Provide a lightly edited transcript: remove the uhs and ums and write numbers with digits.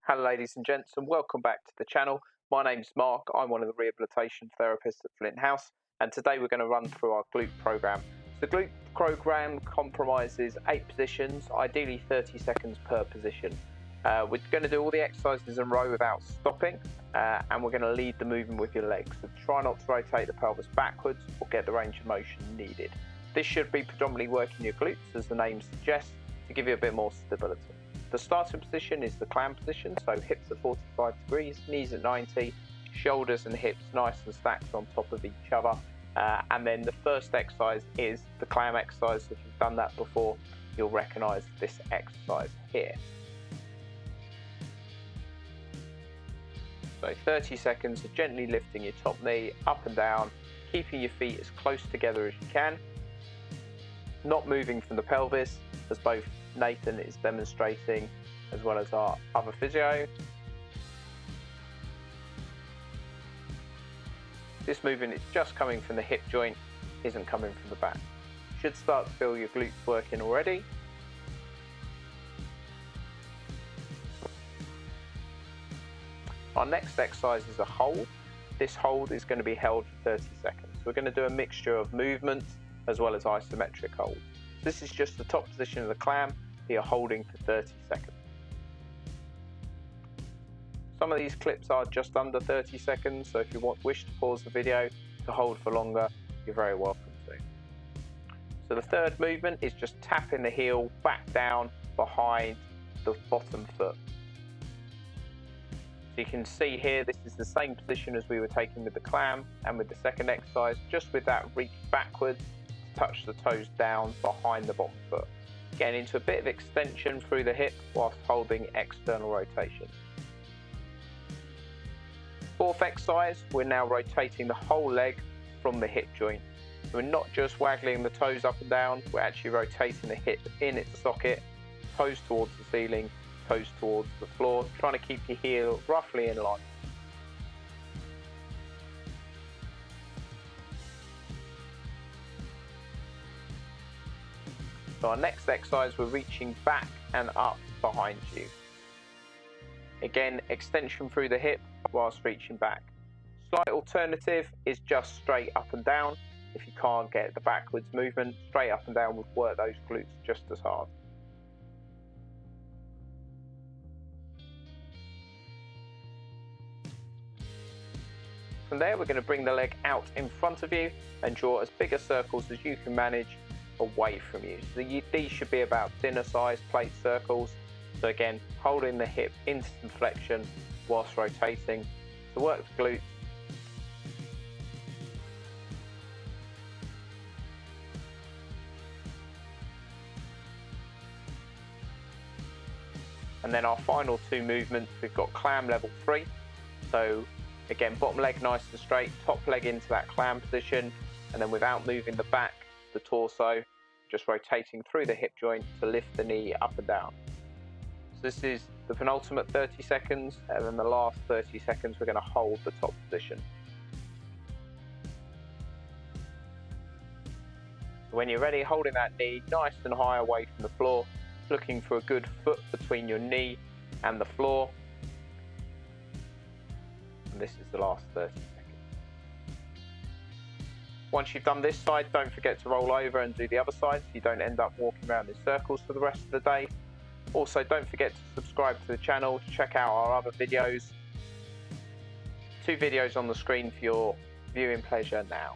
Hello ladies and gents, and welcome back to the channel. My name's Mark, I'm one of the rehabilitation therapists at Flint House, and today we're going to run through our glute program. The glute program compromises 8 positions, ideally 30 seconds per position. We're going to do all the exercises in a row without stopping, and we're going to lead the movement with your legs. So try not to rotate the pelvis backwards or get the range of motion needed. This should be predominantly working your glutes, as the name suggests, to give you a bit more stability. The starting position is the clam position, so hips at 45 degrees, knees at 90, shoulders and hips nice and stacked on top of each other. And then the first exercise is the clam exercise. If you've done that before, you'll recognise this exercise here. So 30 seconds of gently lifting your top knee up and down, keeping your feet as close together as you can, not moving from the pelvis, as both Nathan is demonstrating as well as our other physio. This movement is just coming from the hip joint, isn't coming from the back. Should start to feel your glutes working already. Our next exercise is a hold. This hold is going to be held for 30 seconds. We're going to do a mixture of movement as well as isometric hold. This is just the top position of the clam. You're holding for 30 seconds. Some of these clips are just under 30 seconds, so if you wish to pause the video to hold for longer, you're very welcome to. So the third movement is just tapping the heel back down behind the bottom foot. So you can see here, this is the same position as we were taking with the clam and with the second exercise, just with that reach backwards to touch the toes down behind the bottom foot. Getting into a bit of extension through the hip whilst holding external rotation. Fourth exercise, we're now rotating the whole leg from the hip joint. We're not just waggling the toes up and down, we're actually rotating the hip in its socket, toes towards the ceiling, toes towards the floor, trying to keep your heel roughly in line. So our next exercise, we're reaching back and up behind you. Again, extension through the hip whilst reaching back. Slight alternative is just straight up and down. If you can't get the backwards movement, straight up and down would work those glutes just as hard. From there, we're going to bring the leg out in front of you and draw as big a circles as you can manage away from you. So these should be about dinner sized plate circles. So again, holding the hip into some flexion whilst rotating to work the glutes. And then our final two movements, we've got clam level 3. So again, bottom leg nice and straight, top leg into that clam position, and then without moving the back, the torso, just rotating through the hip joint to lift the knee up and down. So this is the penultimate 30 seconds, and then the last 30 seconds we're going to hold the top position. When you're ready, holding that knee nice and high away from the floor, looking for a good foot between your knee and the floor. And this is the last 30 seconds. Once you've done this side, don't forget to roll over and do the other side so you don't end up walking around in circles for the rest of the day. Also, don't forget to subscribe to the channel to check out our other videos. 2 videos on the screen for your viewing pleasure now.